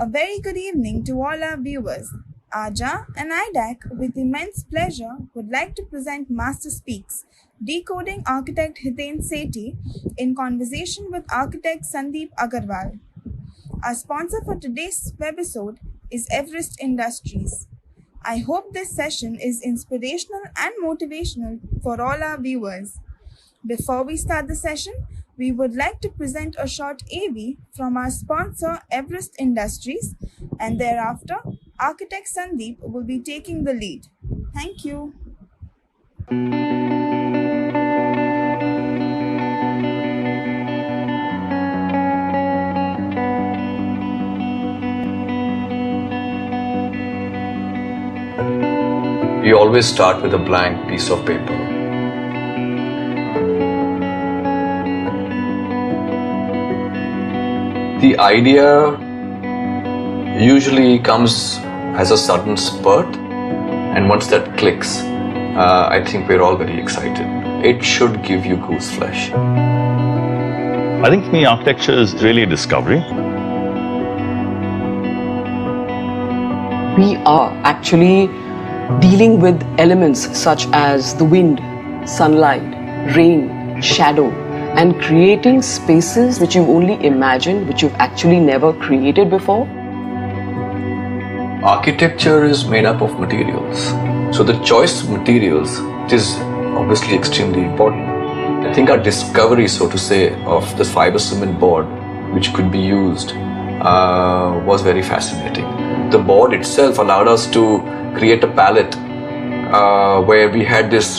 A very good evening to all our viewers. Aja and IDAC, with immense pleasure, would like to present Master Speaks, Decoding Architect Hiten Sethi in conversation with Architect Sandeep Agarwal. Our sponsor for today's webisode is Everest Industries. I hope this session is inspirational and motivational for all our viewers. Before we start the session, we would like to present a short AV from our sponsor Everest Industries, and thereafter, Architect Sandeep will be taking the lead. Thank you. We always start with a blank piece of paper. The idea usually comes as a sudden spurt, and once that clicks, I think we're all very excited. It should give you goose flesh. I think for me, architecture is really a discovery. We are actually dealing with elements such as the wind, sunlight, rain, shadow, and creating spaces which you've only imagined, which you've actually never created before. Architecture is made up of materials. So the choice of materials is obviously extremely important. I think our discovery, so to say, of the fiber cement board, which could be used, was very fascinating. The board itself allowed us to create a palette where we had this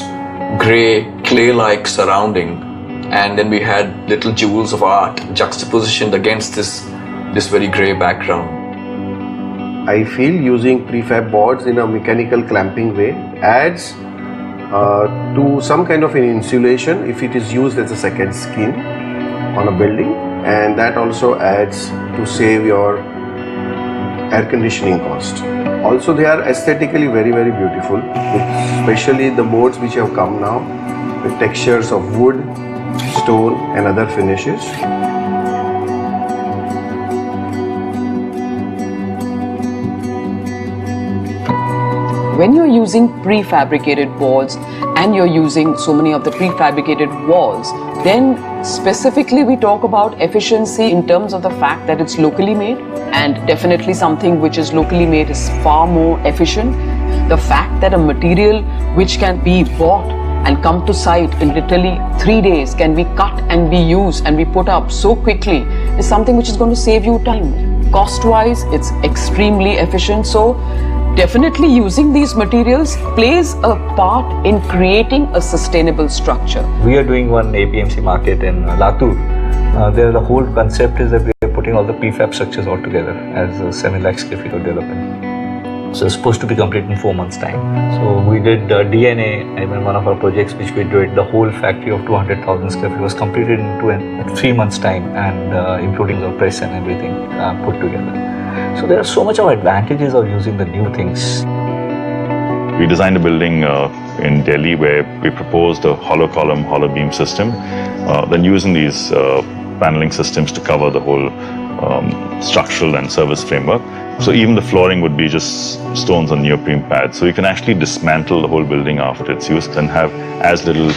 grey, clay-like surrounding, and then we had little jewels of art juxtapositioned against this very grey background. I feel using prefab boards in a mechanical clamping way adds to some kind of an insulation if it is used as a second skin on a building, and that also adds to save your air conditioning cost. Also, they are aesthetically very beautiful, especially the boards which have come now with textures of wood, stone and other finishes. When you're using prefabricated boards and you're using so many of the prefabricated walls, then specifically we talk about efficiency in terms of the fact that it's locally made, and definitely something which is locally made is far more efficient. The fact that a material which can be bought and come to site in literally 3 days can be cut and be used and be put up so quickly is something which is going to save you time. Cost-wise, it's extremely efficient. So definitely using these materials plays a part in creating a sustainable structure. We are doing one APMC market in Latur. There the whole concept is that we are putting all the prefab structures all together as a 7 lakh square feet of development. So it's supposed to be complete in 4 months time. So we did DNA, I mean one of our projects which we did, the whole factory of 200,000 square feet was completed in 3 months time, and including the press and everything put together. So there are so much of advantages of using the new things. We designed a building in Delhi where we proposed a hollow column, hollow beam system, then using these paneling systems to cover the whole structural and service framework. So even the flooring would be just stones on neoprene pads. So you can actually dismantle the whole building after it's used and have as little,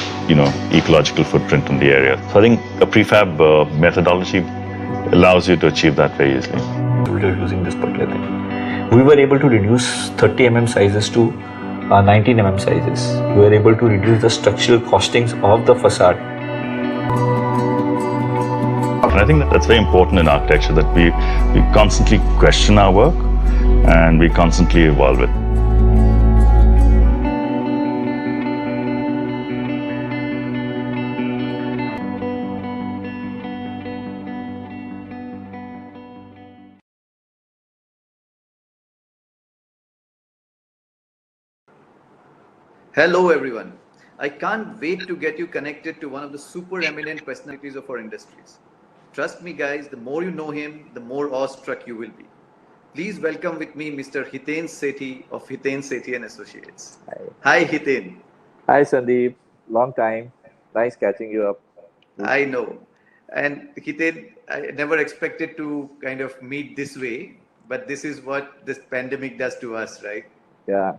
ecological footprint in the area. So I think a prefab methodology allows you to achieve that very easily. We were using this particular thing. We were able to reduce 30 mm sizes to 19 mm sizes. We were able to reduce the structural costings of the facade. And I think that's very important in architecture, that we constantly question our work and we constantly evolve it. Hello everyone. I can't wait to get you connected to one of the super eminent personalities of our industries. Trust me guys, the more you know him, the more awestruck you will be. Please welcome with me Mr. Hiten Sethi of Hiten Sethi and Associates. Hi Hiten. Hi Sandeep, long time. Nice catching you up. I know. And Hiten, I never expected to kind of meet this way. But this is what this pandemic does to us, right? Yeah,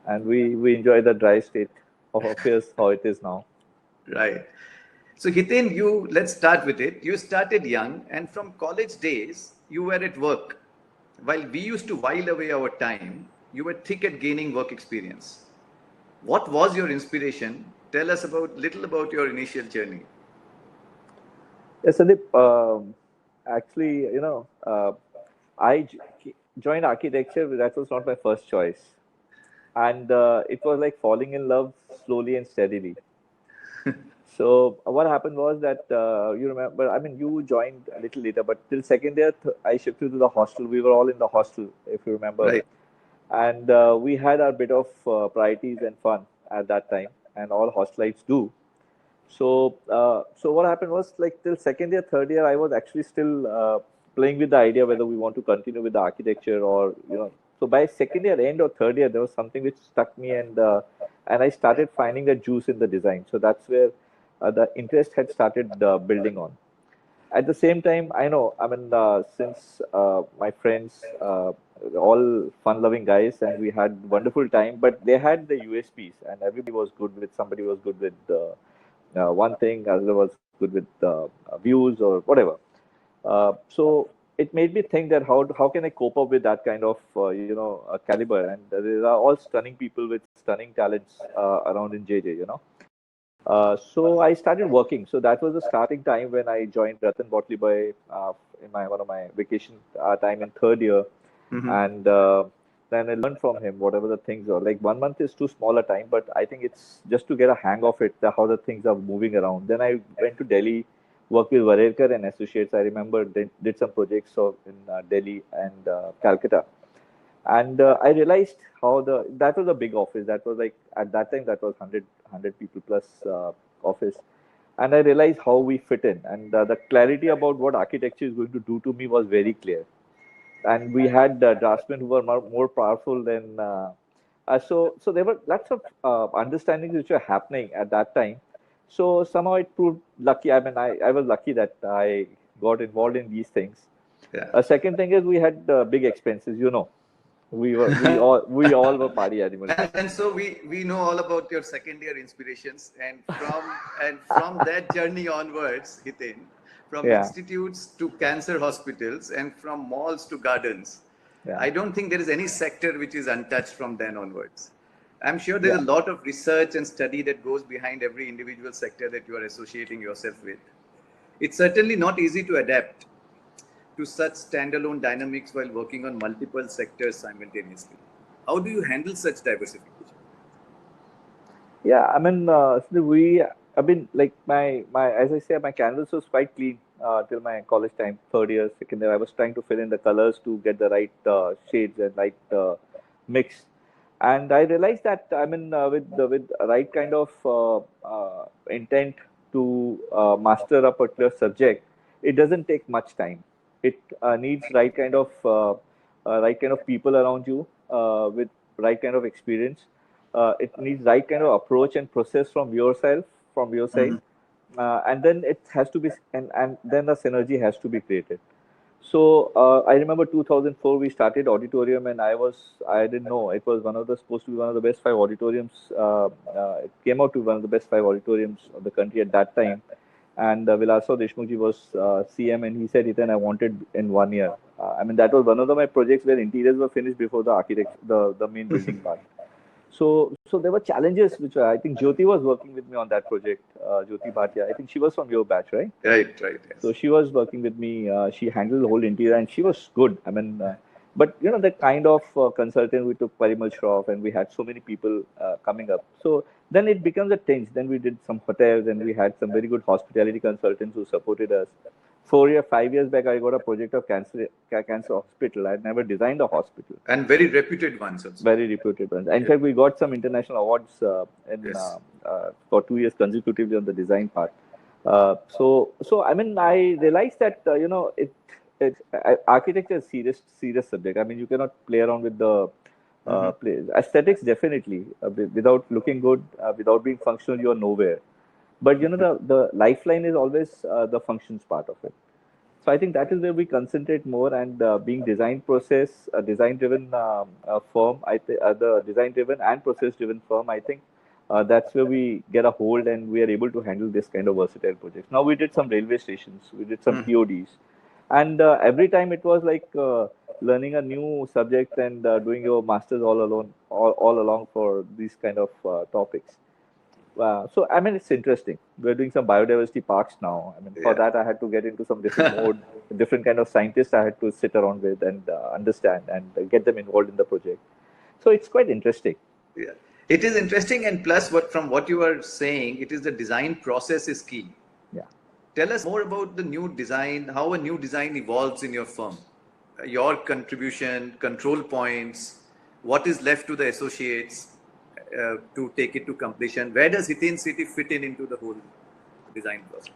and we enjoy the dry state of affairs how it is now. Right. So Hiten, let's start with it. You started young, and from college days, you were at work. While we used to while away our time, you were thick at gaining work experience. What was your inspiration? Tell us little about your initial journey. Yes, Sandeep. Actually, I joined architecture. That was not my first choice, and it was like falling in love slowly and steadily. So what happened was that you remember. I mean, you joined a little later, but till second year, I shifted to the hostel. We were all in the hostel, if you remember, Right. and we had our bit of priorities and fun at that time, and all hostelites do. So what happened was like till second year, third year, I was actually still playing with the idea whether we want to continue with the architecture or So by second year end or third year, there was something which stuck me, and I started finding a juice in the design. So that's where the interest had started building on. At the same time, I know, I mean, since my friends, all fun-loving guys, and we had wonderful time, but they had the USPs, and everybody was good with, somebody was good with one thing, other was good with views or whatever. So it made me think that how can I cope up with that kind of caliber? And there are all stunning people with stunning talents around in JJ, So I started working. So that was the starting time when I joined Ratan Botley in one of my vacation time in third year, and then I learned from him whatever the things are. Like 1 month is too small a time, but I think it's just to get a hang of it, how the things are moving around. Then I went to Delhi, worked with Varelkar and Associates. I remember they did some projects in Delhi and Calcutta. And I realized that was a big office. That was like, at that time, that was 100 people plus office. And I realized how we fit in. And the clarity about what architecture is going to do to me was very clear. And we had draftsmen who were more powerful than. So there were lots of understandings which were happening at that time. So somehow it proved lucky. I mean, I was lucky that I got involved in these things. Yeah. A second thing is we had big expenses, we all were party animals. And so we know all about your second year inspirations, and from that journey onwards, Hiten, from institutes to cancer hospitals and from malls to gardens, I don't think there is any sector which is untouched from then onwards. I'm sure there's a lot of research and study that goes behind every individual sector that you are associating yourself with. It's certainly not easy to adapt to such standalone dynamics while working on multiple sectors simultaneously. How do you handle such diversification? Yeah, I mean, like as I say, my canvas was quite clean till my college time, third year, second year. I was trying to fill in the colors to get the right shades and right mix. And I realized that, I mean, with the right kind of intent to master a particular subject, it doesn't take much time. It needs right kind of people around you with right kind of experience. It needs right kind of approach and process from your side, and then it has to be, and then the synergy has to be created. So I remember 2004 we started auditorium, and I didn't know it was supposed to be one of the best 5 auditoriums. It came out to one of the best 5 auditoriums of the country at that time. And Vilasrao Deshmukhji was CM, and he said, "Ethan, I wanted in 1 year." I mean, that was one of my projects where interiors were finished before the main building part. So there were challenges which I think Jyoti was working with me on that project. Jyoti Bhatia, I think she was from your batch, right? Right. Yes. So she was working with me. She handled the whole interior, and she was good. I mean, but the kind of consultant we took Parimal Shroff, and we had so many people coming up. So then it becomes a tinge. Then we did some hotels, and we had some very good hospitality consultants who supported us. 5 years back, I got a project of cancer hospital. I never designed a hospital. And very reputed ones also. Very reputed ones. In fact, we got some international awards for 2 years consecutively on the design part. So I mean, I realized that architecture is serious subject. I mean, you cannot play around with the aesthetics. Definitely, without looking good, without being functional, you are nowhere. But the lifeline is always the functions part of it. So I think that is where we concentrate more, and being design process, a design driven firm, the design driven and process driven firm, I think that's where we get a hold and we are able to handle this kind of versatile projects. Now we did some railway stations, we did some TODs, and every time it was like learning a new subject and doing your masters all along for these kind of topics. So I mean, it's interesting. We're doing some biodiversity parks now. I mean, for that I had to get into some different mode, different kind of scientists I had to sit around with and understand and get them involved in the project. So it's quite interesting. Yeah, it is interesting, and plus, from what you are saying, it is the design process is key. Yeah. Tell us more about the new design, how a new design evolves in your firm, your contribution, control points, what is left to the associates to take it to completion. Where does Hiten City fit into the whole design process?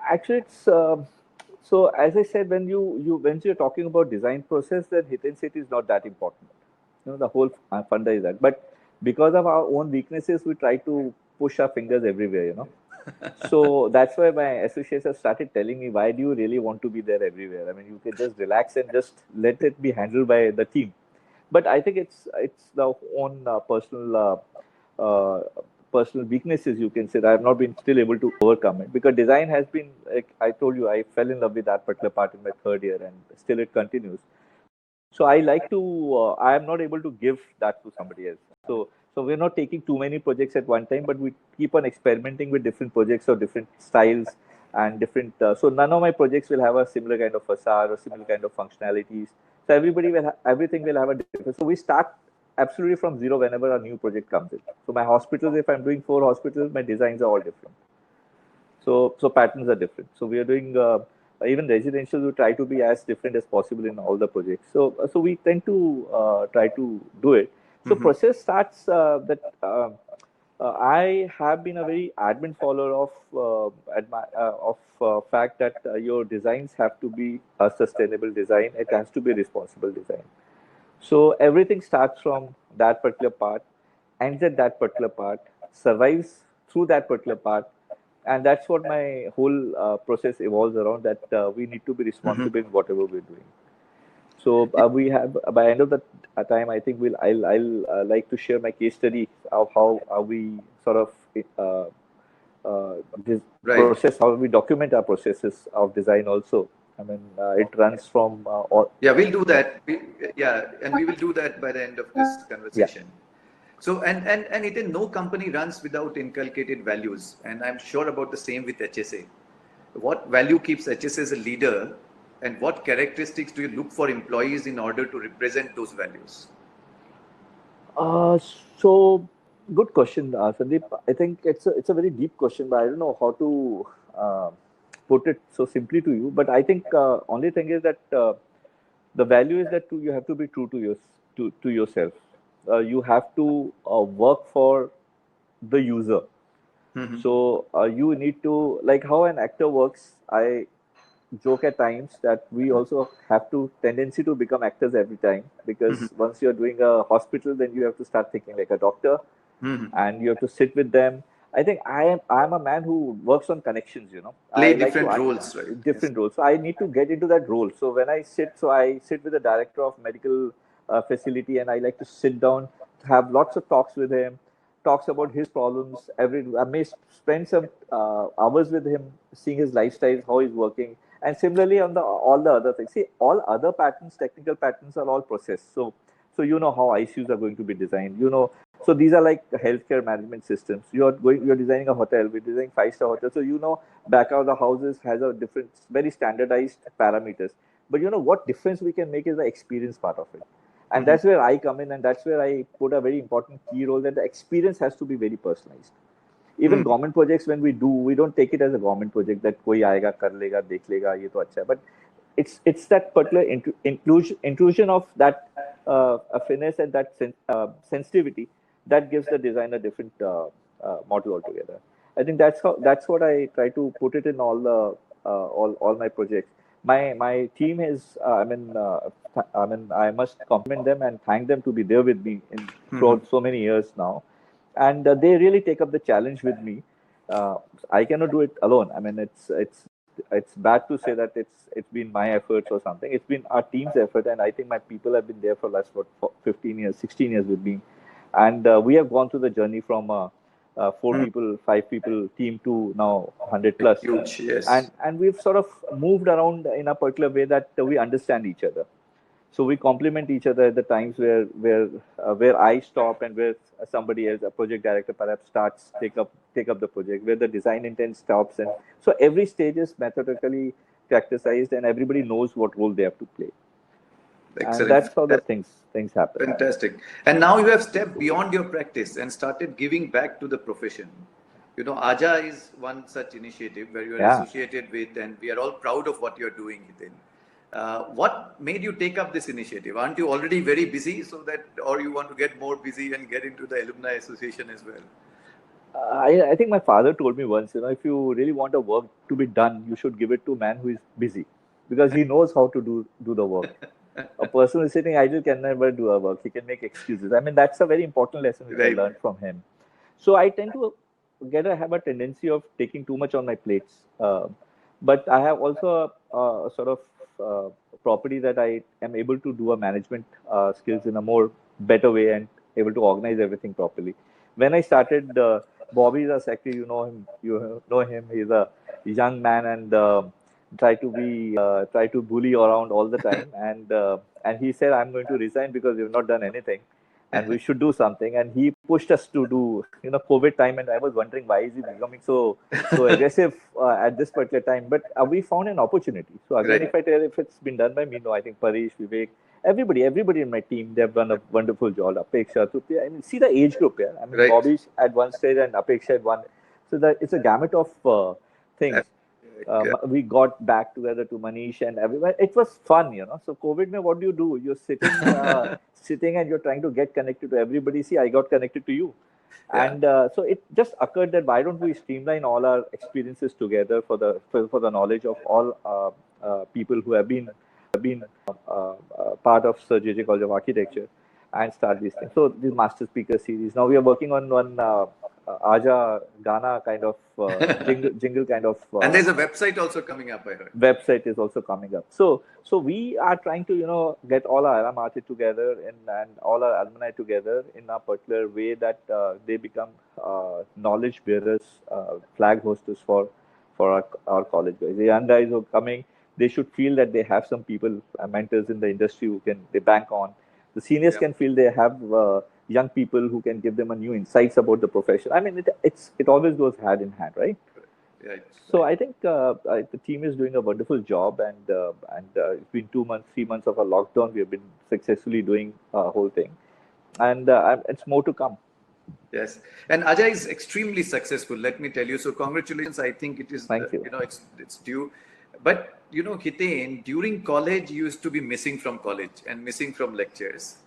Actually, it's so as I said, when you're talking about design process, then Hiten City is not that important. You know, the whole funda is that. But because of our own weaknesses, we try to push our fingers everywhere. You know. So that's why my associates have started telling me, why do you really want to be there everywhere? I mean, you can just relax and just let it be handled by the team. But I think it's the own personal weaknesses, you can say, that I have not been still able to overcome it, because design has been, like I told you, I fell in love with that particular part in my third year, and still it continues. So I like to I am not able to give that to somebody else. So we're not taking too many projects at one time, but we keep on experimenting with different projects or different styles and different. So none of my projects will have a similar kind of facade or similar kind of functionalities. So everything will have a different. So we start absolutely from zero whenever a new project comes in. So my hospitals, if I'm doing 4 hospitals, my designs are all different. So patterns are different. So we are doing even residential. We try to be as different as possible in all the projects. So we tend to try to do it. So process starts I have been a very adamant follower of fact that your designs have to be a sustainable design. It has to be responsible design. So everything starts from that particular part, ends at that particular part, survives through that particular part, and that's what my whole process evolves around. That we need to be responsible in whatever we're doing. So we have, by end of the time, I think I'll like to share my case study of how we sort of this process, how we document our processes of design also. I mean, it runs from all. Yeah, we'll do that. And we will do that by the end of this conversation. Yeah. So, and no company runs without inculcated values, and I'm sure about the same with HSA. What value keeps HSA as a leader, and what characteristics do you look for employees in order to represent those values? So good question, Sandeep. I think it's a very deep question, but I don't know how to put it so simply to you. But I think only thing is that the value is that you have to be true to yourself. You have to work for the user. So you need to, like how an actor works. I joke at times that we also have to tendency to become actors every time, because once you're doing a hospital, then you have to start thinking like a doctor, and you have to sit with them. I think I'm a man who works on connections, you know. Play different roles, right? Different roles. So I need to get into that role. So when I sit with the director of medical facility, and I like to sit down, have lots of talks with him, talks about his problems. I may spend some hours with him, seeing his lifestyle, how he's working. And similarly on all the other things. See, all other patterns, technical patterns, are all processed. So you know how ICUs are going to be designed. You know, so these are like the healthcare management systems. You're designing a hotel. We're designing 5-star hotel. So you know, back of the houses has a different, very standardized parameters. But you know what difference we can make is the experience part of it. And that's where I come in, and that's where I put a very important key role, that the experience has to be very personalized. Even government projects, when we do, we don't take it as a government project that koi aayega, kar lega, dekh lega, ye to acha hai. But it's that particular intrusion of that finesse and that sensitivity that gives the design a different model altogether. I think that's what I try to put it in all my projects. My team is, I must compliment them and thank them to be there with me throughout so many years now. And they really take up the challenge with me. I cannot do it alone. I mean, it's it's bad to say that it's been my efforts or something. It's been our team's effort, and I think my people have been there for last 15 years, 16 years with me, and we have gone through the journey from 4 people, 5 people team to now 100 plus, Huge, yes. and we've sort of moved around in a particular way that we understand each other. So we complement each other at the times where I stop and where somebody else, a project director perhaps, starts take up the project, where the design intent stops, and so every stage is methodically characterized, and everybody knows what role they have to play. Excellent. And that's how the things happen. Fantastic. And now you have stepped beyond your practice and started giving back to the profession. You know, Aja is one such initiative where you are associated with, and we are all proud of what you're doing, Hiten. What made you take up this initiative? Aren't you already very busy, or you want to get more busy and get into the alumni association as well? I think my father told me once, if you really want a work to be done, you should give it to a man who is busy, because he knows how to do the work. A person who is sitting idle can never do a work. He can make excuses. I mean, that's a very important lesson which I learned from him. So I tend to have a tendency of taking too much on my plates. But I have also a sort of property that I am able to do a management skills in a more better way and able to organize everything properly. When I started, Bobby is a secretary. You know him. He's a young man and try to bully around all the time. And he said, "I'm going to resign because you've not done anything, and we should do something." And he pushed us to do, COVID time. And I was wondering, why is he becoming so aggressive at this particular time? But we found an opportunity. So again, if I tell if it's been done by me, no, I think Parish, Vivek, everybody in my team, they've done a wonderful job. Apeksha, Trupti, I mean, see the age group here. I mean, Bobby at one stage and Apeksha at one. So that it's a gamut of things. We got back together to Manish and everyone. It was fun, So COVID, what do you do? You're sitting and you're trying to get connected to everybody. See, I got connected to you. And so it just occurred that why don't we streamline all our experiences together for the knowledge of all people who have been part of Sir J.J. College of Architecture, and start these things. So this Master Speaker series. Now we are working on one Aja Ghana kind of jingle kind of. And there's a website also coming up, I heard. Website is also coming up. So we are trying to get all our alumni together and all our alumni together in a particular way that they become knowledge bearers, flag hosters for our college guys. The young guys who are coming, they should feel that they have some people, mentors in the industry who they bank on. The seniors can feel they have young people who can give them a new insights about the profession. I mean, it always goes hand in hand, right? Right. So I think the team is doing a wonderful job, and it's been 2 months, 3 months of a lockdown. We have been successfully doing a whole thing, and it's more to come. Yes, and Ajay is extremely successful. Let me tell you. So congratulations. I think it is. Thank you. It's due. But Hiten, during college, you used to be missing from college and missing from lectures.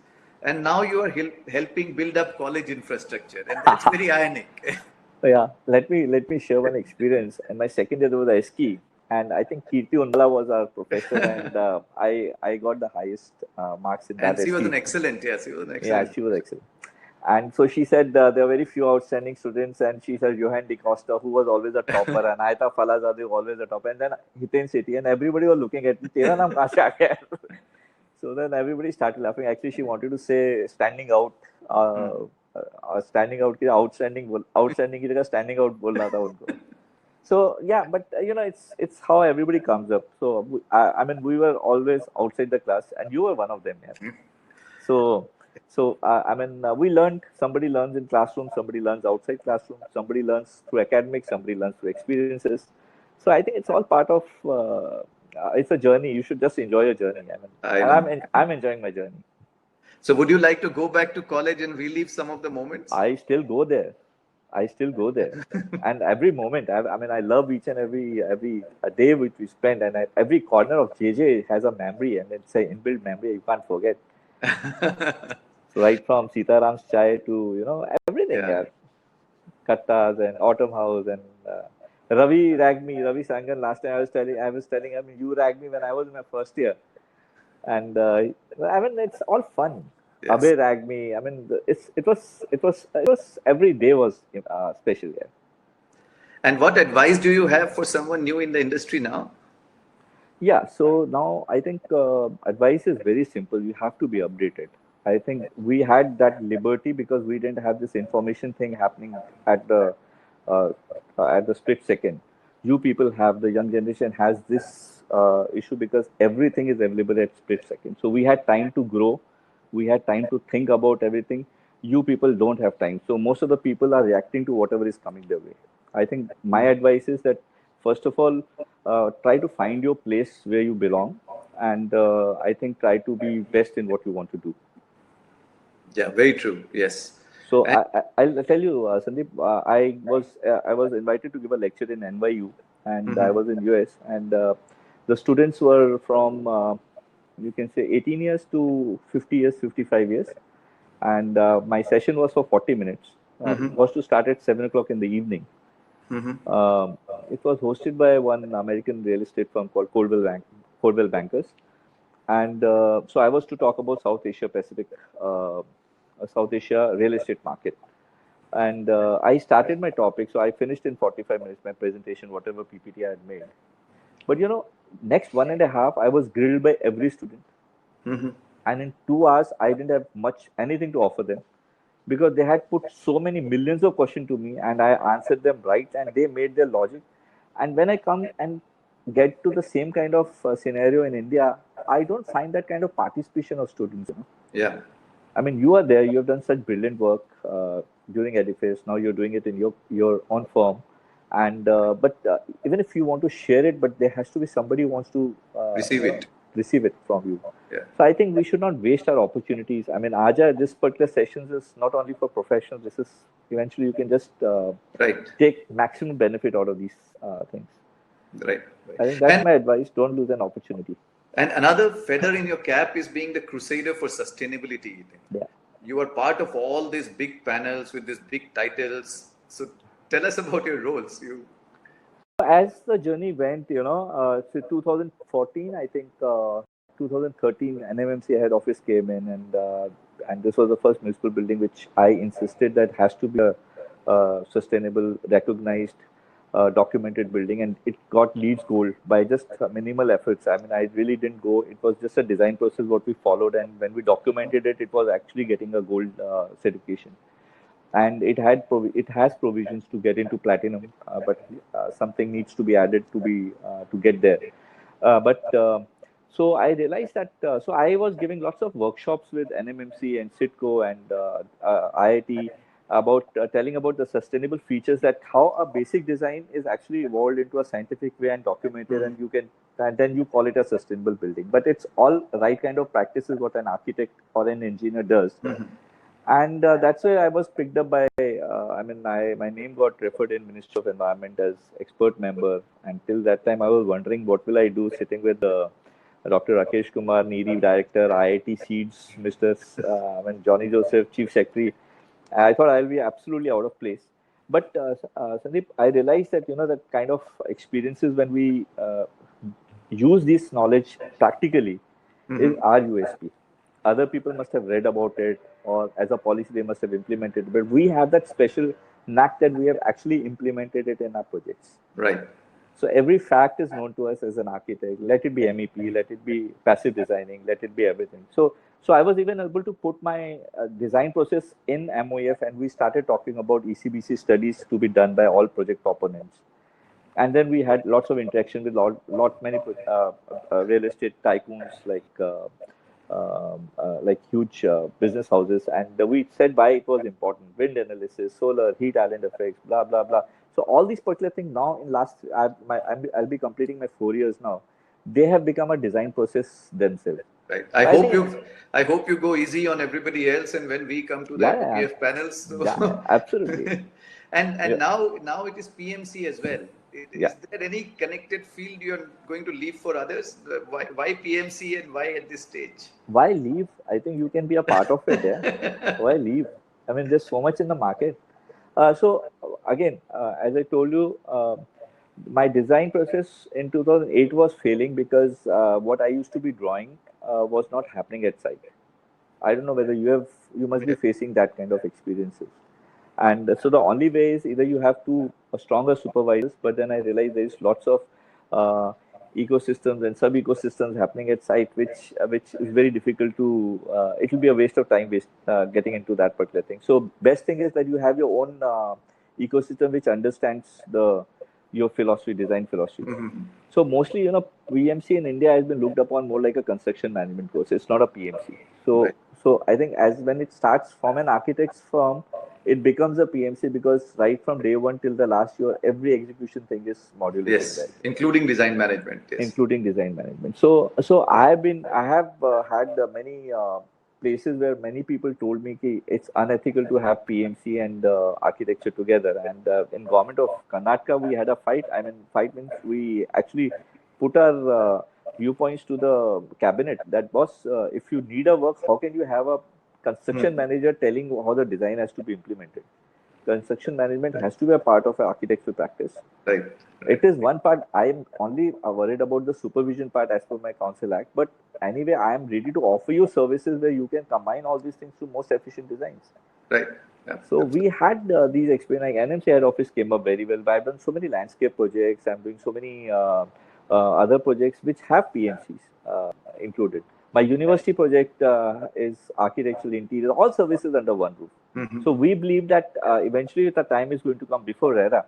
And now you are helping build up college infrastructure. And that's very ironic. Yeah, let me share one experience. In my second year, there was a SKI. And I think Kirti Undala was our professor. And I got the highest marks in that. And she was an excellent. Yes, she was an excellent. Yeah, she was excellent. And so she said there are very few outstanding students, and she said Johan De Costa, who was always a topper, and Aita Falazade, always a topper, and then Hiten Sethi, and everybody was looking at me, Tera naam kahan se aa gaya? So then everybody started laughing. Actually, she wanted to say standing out, outstanding ki jagah standing out bolna tha unko. So yeah, but it's how everybody comes up. So I mean, we were always outside the class, and you were one of them. Yeah. So I mean, we learned. Somebody learns in classroom, somebody learns outside classroom, somebody learns through academics, somebody learns through experiences. So I think it's all part of. It's a journey. You should just enjoy your journey. I'm enjoying my journey. So would you like to go back to college and relive some of the moments? I still go there. And every moment. I love each and every day which we spend, and every corner of JJ has a memory, and it's an inbuilt memory you can't forget. Right from Sitaram's Chai to everything. Yeah. Kattas and Autumn House and Ravi Sangan. Last time I was telling him, you ragged me when I was in my first year, and it's all fun. Yes. Abhay ragged me. I mean, it was every day was special. Yeah. And what advice do you have for someone new in the industry now? Yeah, so now I think advice is very simple. You have to be updated. I think we had that liberty because we didn't have this information thing happening at uh, the split second. You people have, the young generation has this issue because everything is available at split second. So we had time to grow, we had time to think about everything. You people don't have time. So most of the people are reacting to whatever is coming their way. I think my advice is that first of all, try to find your place where you belong, and I think try to be best in what you want to do. Yeah, very true. Yes. So And I'll tell you, Sandeep, I was invited to give a lecture in NYU, and I was in US, and the students were from you can say 18 years to 50 years, 55 years, and my session was for 40 minutes. Was to start at 7 o'clock in the evening. It was hosted by one American real estate firm called Coldwell Bankers, and so I was to talk about South Asia real estate market. And I started my topic, so I finished in 45 minutes my presentation, whatever PPT I had made. But next 1.5, I was grilled by every student, and in 2 hours, I didn't have anything to offer them because they had put so many millions of questions to me, and I answered them right, and they made their logic. And when I come and get to the same kind of scenario in India, I don't find that kind of participation of students. yeah, I mean, you are there. You have done such brilliant work during Edifice. Now you're doing it in your own firm, and but even if you want to share it, but there has to be somebody who wants to receive it from you. Yeah. So I think we should not waste our opportunities. I mean, Aja, this particular sessions is not only for professionals. This is eventually you can just right. take maximum benefit out of these things. Right. I think that's my advice. Don't lose an opportunity. And another feather in your cap is being the crusader for sustainability. Yeah. You are part of all these big panels with these big titles. So tell us about your roles. As the journey went, so 2014, I think 2013, NMMC head office came in, and this was the first municipal building which I insisted that has to be a sustainable, recognized, documented building, and it got LEED Gold by just minimal efforts. I mean, I really didn't go. It was just a design process what we followed, and when we documented it, it was actually getting a gold certification. And it has provisions to get into platinum, but something needs to be added to get there. So I realized that. So I was giving lots of workshops with NMMC and CITCO and IIT about telling about the sustainable features, that how a basic design is actually evolved into a scientific way and documented, and then you call it a sustainable building. But it's all right kind of practices what an architect or an engineer does. And that's why I was picked up by, my name got referred in Ministry of Environment as expert member. And till that time, I was wondering what will I do sitting with Dr. Rakesh Kumar, Neeri, Director, IIT Seeds, Mr. Johnny Joseph, Chief Secretary. I thought I'll be absolutely out of place. But Sandeep, I realized that, that kind of experiences when we use this knowledge practically is our USP. Other people must have read about it, or as a policy they must have implemented. But we have that special knack that we have actually implemented it in our projects. Right. So every fact is known to us as an architect. Let it be MEP, let it be passive designing, let it be everything. So I was even able to put my design process in MOEF, and we started talking about ECBC studies to be done by all project proponents. And then we had lots of interaction with many real estate tycoons like huge business houses, and we said why it was important: wind analysis, solar, heat island effects, blah blah blah. So all these particular things now in I'll be completing my 4 years now. They have become a design process themselves. Right. I hope you go easy on everybody else, and when we come to the PF panels. So. Yeah, absolutely. and now it is PMC as well. Is there any connected field you're going to leave for others? Why PMC and why at this stage? Why leave? I think you can be a part of it. Yeah. Why leave? I mean, there's so much in the market. So again, as I told you, my design process in 2008 was failing because what I used to be drawing was not happening at site. I don't know whether you must be facing that kind of experiences. And so the only way is either you have two stronger supervisors, but then I realized there is lots of ecosystems and sub ecosystems happening at site, which is very difficult to. It will be a waste of time getting into that particular thing. So best thing is that you have your own ecosystem which understands your philosophy, design philosophy. So mostly, PMC in India has been looked upon more like a construction management course. It's not a PMC. So Right. so I think as when it starts from an architect's firm, it becomes a PMC because right from day one till the last year, every execution thing is modulated Yes, there, including design management. Yes. including design management. So I have had many places where many people told me कि it's unethical to have PMC and architecture together. And in government of Karnataka, we had a fight. I mean, fight means we actually put our viewpoints to the cabinet. That boss, if you need a work, how can you have a construction manager telling how the design has to be implemented? Construction management has to be a part of an architectural practice. Right. It is one part. I am only worried about the supervision part as per my council act. But anyway, I am ready to offer you services where you can combine all these things to most efficient designs. Right. Yeah, So we had these experience. Like NMC head office came up very well. But I've done so many landscape projects. I'm doing so many other projects which have PMCs included. My university project is architectural interior, all services under one roof. So we believe that eventually the time is going to come before RERA.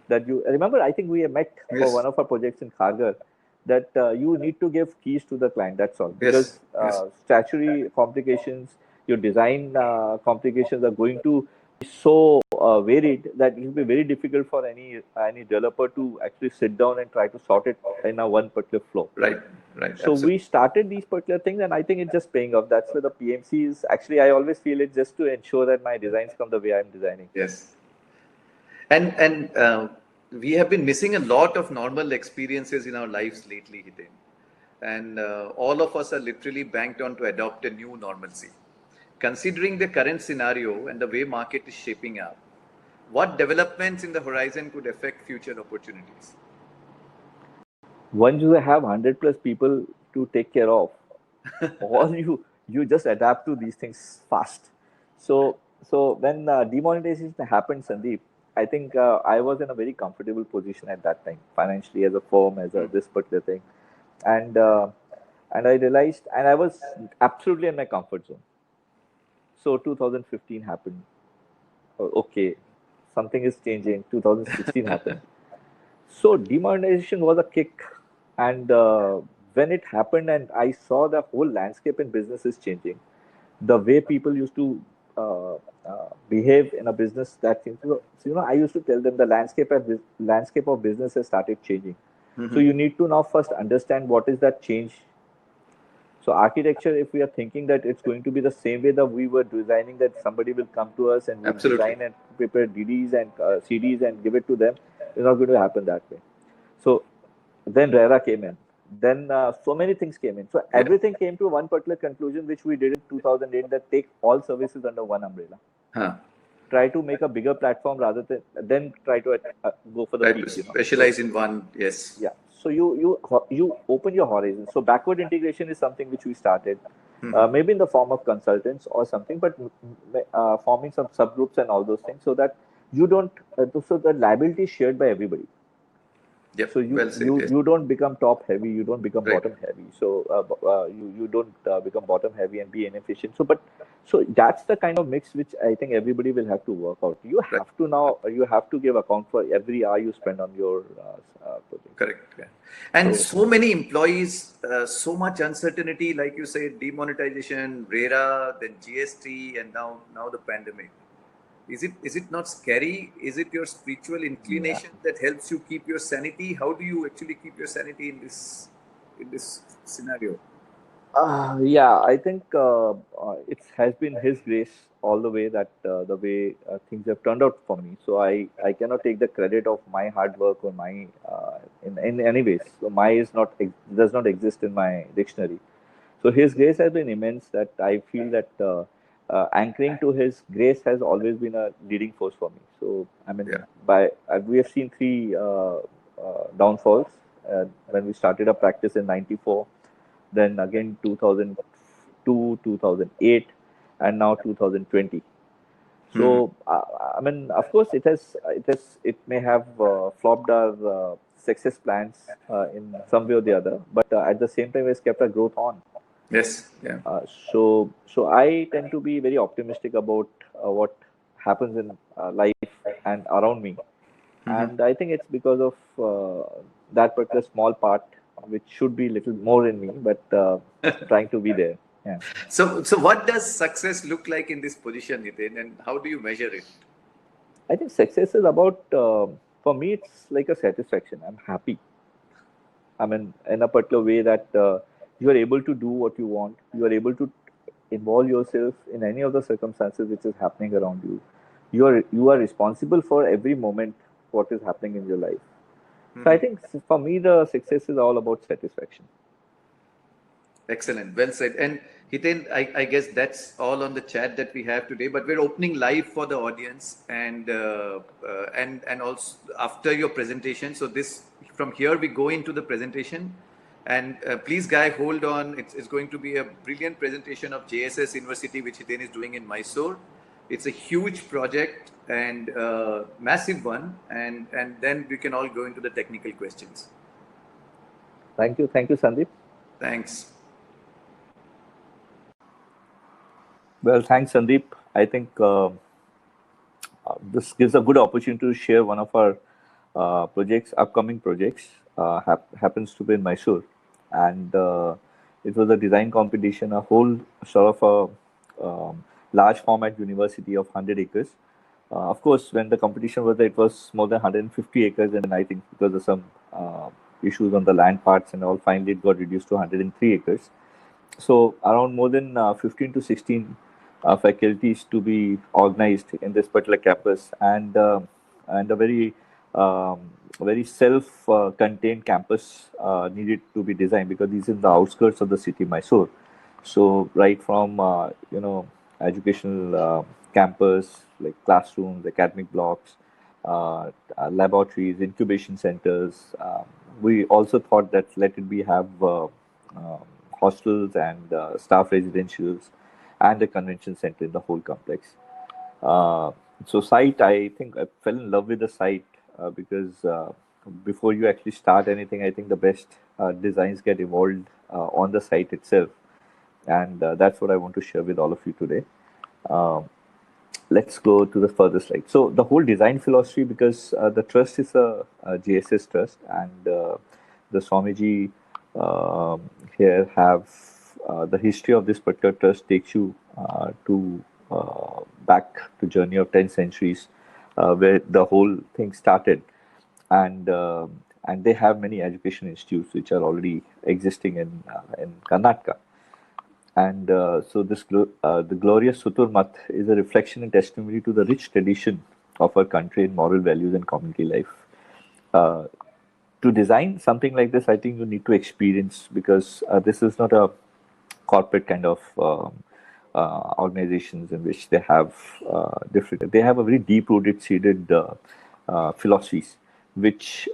That you remember, I think we have met for Yes. one of our projects in Kharghar, that you need to give keys to the client. That's all. Yes. Because Yes. statutory complications, your design complications are going to be so varied that it will be very difficult for any developer to actually sit down and try to sort it in a one particular flow. Right. Right. So we started these particular things, and I think it's just paying off. That's where the PMC is. Actually, I always feel it just to ensure that my designs come the way I'm designing. Yes. And we have been missing a lot of normal experiences in our lives lately, Hiten. And all of us are literally banked on to adopt a new normalcy. Considering the current scenario and the way market is shaping up, what developments in the horizon could affect future opportunities? Once you have 100 plus people to take care of, or you just adapt to these things fast. So when demonetization happened, Sandeep, I think I was in a very comfortable position at that time, financially, as a firm, as a this particular thing, and I realized, and I was absolutely in my comfort zone. So 2015 happened. Okay, something is changing. 2016 happened. So demonetization was a kick, and when it happened, and I saw the whole landscape in business is changing, the way people used to behave in a business that thing. So I used to tell them the landscape of business has started changing. So you need to now first understand what is that change. So architecture, if we are thinking that it's going to be the same way that we were designing, that somebody will come to us and we'll Absolutely. design and prepare DDs and CDs and give it to them, it's not going to happen that way. So then RERA came in. Then so many things came in. So everything came to one particular conclusion, which we did in 2008, that take all services under one umbrella. Huh. Try to make a bigger platform rather than try to go for the Try to peak, specialize in one. Yes. Yeah. So you open your horizon. So backward integration is something which we started, maybe in the form of consultants or something, but forming some subgroups and all those things, so that you don't. So the liability is shared by everybody. Yep. So Well said, yes. you don't become top heavy, you don't become Right. bottom heavy. So you don't become bottom heavy and be inefficient. So that's the kind of mix which I think everybody will have to work out. You have to give account for every hour you spend on your project. Correct. Yeah. And so many employees, so much uncertainty, like you said, demonetization, RERA, then GST, and now the pandemic. Is it not scary? Is it your spiritual inclination that helps you keep your sanity? How do you actually keep your sanity in this scenario? Yeah, I think it has been His grace all the way that the way things have turned out for me. So I cannot take the credit of my hard work or my in any ways. So my does not exist in my dictionary. So His grace has been immense. That I feel that anchoring to His grace has always been a leading force for me. So I mean, we have seen three downfalls when we started our practice in '94. Then again 2002, 2008, and now 2020. So I mean, of course, it may have flopped our success plans in some way or the other, but at the same time, it's kept our growth on. Yes. Yeah. So I tend to be very optimistic about what happens in life and around me, and I think it's because of that particular small part, which should be little more in me, but trying to be there. Yeah. So what does success look like in this position, Hiten, and how do you measure it? I think success is about, for me, it's like a satisfaction. I'm happy. I mean, in a particular way that you are able to do what you want. You are able to involve yourself in any of the circumstances which is happening around you. You are responsible for every moment what is happening in your life. So I think for me, the success is all about satisfaction. Excellent. Well said. And Hiten, I guess that's all on the chat that we have today. But we're opening live for the audience, and also after your presentation. So this from here we go into the presentation, and please, guy, hold on. It's going to be a brilliant presentation of JSS University, which Hiten is doing in Mysore. It's a huge project and massive one, and then we can all go into the technical questions. Thank you, Sandeep. Thanks. Well, thanks, Sandeep. I think this gives a good opportunity to share one of our upcoming projects. Happens to be in Mysore, and it was a design competition, a whole sort of a large format university of 100 acres. Of course, when the competition was there, it was more than 150 acres, and I think because of some issues on the land parts and all, finally it got reduced to 103 acres. So around more than 15 to 16 faculties to be organized in this particular campus, and a very self-contained campus needed to be designed, because this is in the outskirts of the city Mysore. So right from educational campus, like classrooms, academic blocks, laboratories, incubation centers. We also thought that let it be have hostels and staff residentials and a convention center in the whole complex. So site, I think I fell in love with the site because before you actually start anything, I think the best designs get evolved on the site itself. And that's what I want to share with all of you today. Let's go to the further slide. So the whole design philosophy, because the trust is a JSS trust, and the Swamiji here have the history of this particular trust takes you to back to journey of 10 centuries, where the whole thing started, and they have many education institutes which are already existing in Karnataka. And so this the glorious Sutur Math is a reflection and testimony to the rich tradition of our country in moral values and community life. To design something like this, I think you need to experience, because this is not a corporate kind of organizations in which they have they have a very deep-rooted, seated philosophies, which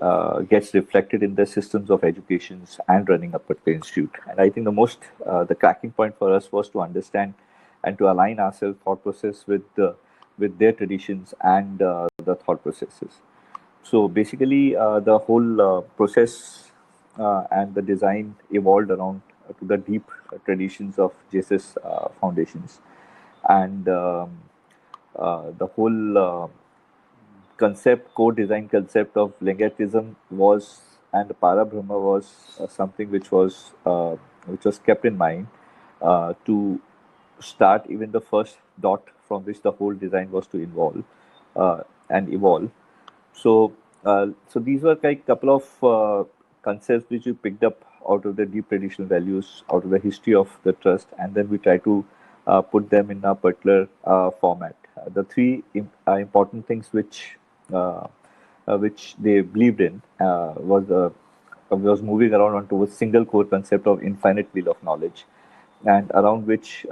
gets reflected in the systems of educations and running a particular institute. And I think the cracking point for us was to understand and to align ourselves thought process with their traditions and the thought processes. So basically, the whole process and the design evolved around to the deep traditions of JSS foundations, and the whole core design concept of Lingayatism was, and Parabrahma was something which was kept in mind to start even the first dot from which the whole design was to involve and evolve. So these were like a couple of concepts which we picked up out of the deep traditional values, out of the history of the trust, and then we try to put them in a particular format. The three important things which they believed in was moving around onto a single core concept of infinite wheel of knowledge, and around which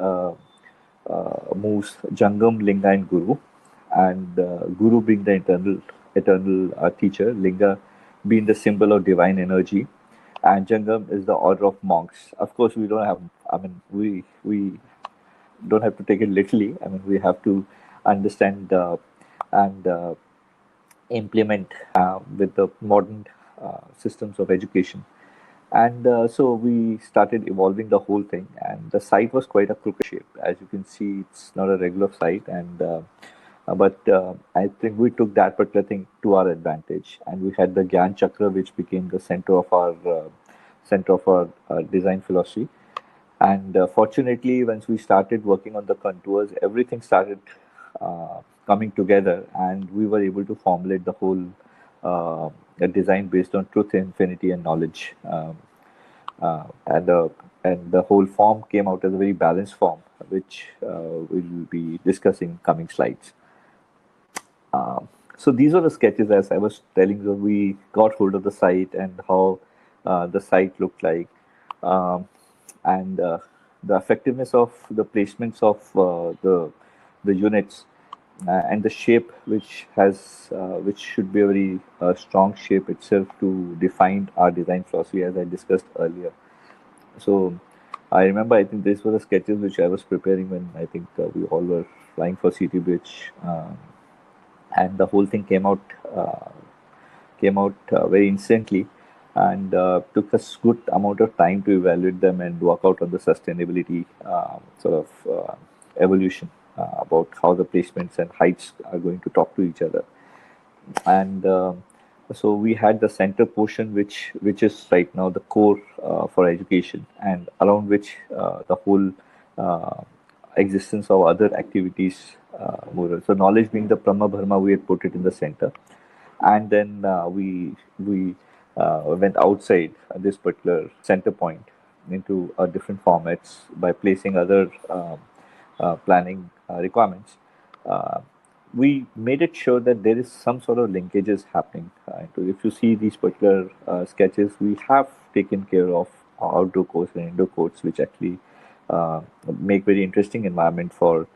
moves Jangam, Linga, and Guru, and Guru being the eternal teacher, Linga being the symbol of divine energy, and Jangam is the order of monks. Of course, we don't have to take it literally. I mean, we have to understand and implement with the modern systems of education. And so we started evolving the whole thing, and the site was quite a crooked shape. As you can see, it's not a regular site, and but I think we took that particular thing to our advantage, and we had the Gyan Chakra, which became the center of our design philosophy. And fortunately, once we started working on the contours, everything started coming together, and we were able to formulate the whole a design based on truth, infinity, and knowledge. And the whole form came out as a very balanced form, which we'll be discussing in coming slides. So these are the sketches. As I was telling you, we got hold of the site and how the site looked like, and the effectiveness of the placements of the units and the shape, which should be a very strong shape itself to define our design philosophy, as I discussed earlier. So I remember, I think these were the sketches which I was preparing when I think we all were flying for City Beach, and the whole thing came out very instantly, and took us good amount of time to evaluate them and work out on the sustainability evolution about how the placements and heights are going to talk to each other. And so we had the center portion, which is right now the core for education, and around which the whole existence of other activities more. So knowledge being the Brahma Bharma, we had put it in the center, and then we went outside this particular center point into different formats by placing other planning requirements. We made it sure that there is some sort of linkages happening. If you see these particular sketches, we have taken care of outdoor courts and indoor courts, which actually make very interesting environment for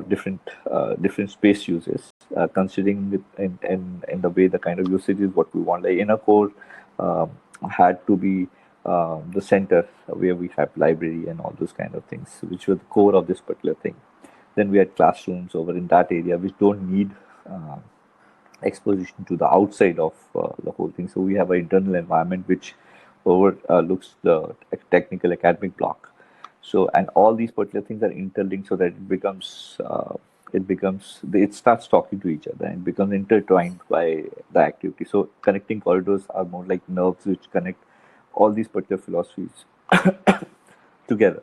different space uses. Considering it in the way the kind of usage is what we want. Like inner core had to be the center where we have library and all those kind of things, which were the core of this particular thing. Then we had classrooms over in that area, which don't need exposition to the outside of the whole thing. So we have an internal environment which overlooks the technical academic block. So, and all these particular things are interlinked so that it starts talking to each other and becomes intertwined by the activity. So connecting corridors are more like nerves which connect all these particular philosophies together.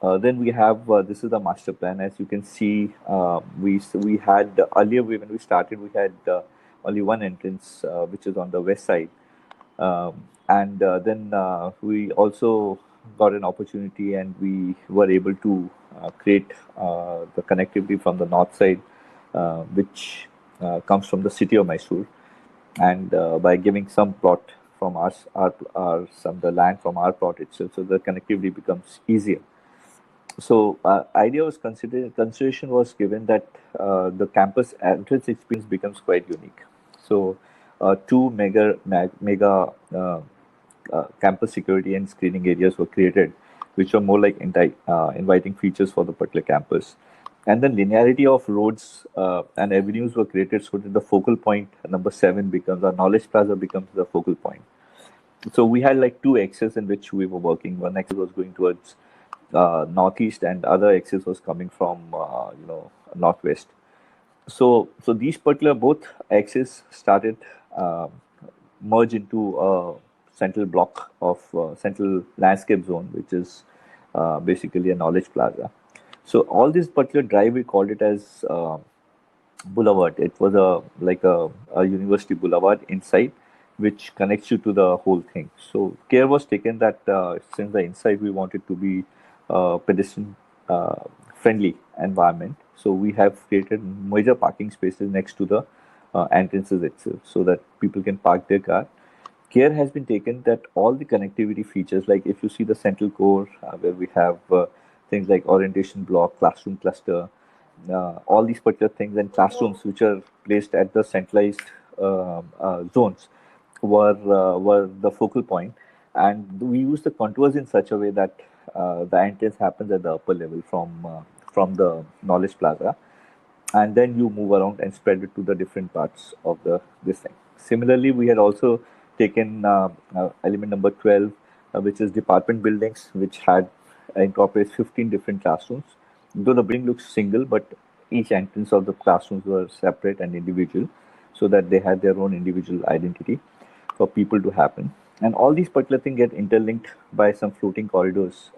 Then we have this is the master plan. As you can see, we had earlier when we started, we had only one entrance, which is on the west side, and then we also got an opportunity, and we were able to create the connectivity from the north side, which comes from the city of Mysore, and by giving some plot from the land from our plot itself, so the connectivity becomes easier. So idea was consideration was given that the campus entrance experience becomes quite unique. So two mega campus security and screening areas were created, which were more like inviting features for the particular campus. And then linearity of roads and avenues were created so that the focal point number 7 becomes, our knowledge plaza becomes the focal point. So we had like two axes in which we were working. One axis was going towards northeast, and other axis was coming from northwest. So these particular both axes started merge into a central block of central landscape zone, which is basically a knowledge plaza. So all this particular drive, we called it as boulevard. It was a university boulevard inside, which connects you to the whole thing. So care was taken that since the inside we wanted to be pedestrian friendly environment, so we have created major parking spaces next to the entrances itself, so that people can park their car. Care has been taken that all the connectivity features, like if you see the central core where we have things like orientation block, classroom cluster, all these particular things, and classrooms which are placed at the centralized zones were the focal point. And we use the contours in such a way that the entrance happens at the upper level from the Knowledge Plaza, and then you move around and spread it to the different parts of the this thing. Similarly, we had also taken element number 12, which is department buildings, which had incorporates 15 different classrooms. Though the building looks single, but each entrance of the classrooms were separate and individual, so that they had their own individual identity for people to happen. And all these particular things get interlinked by some floating corridors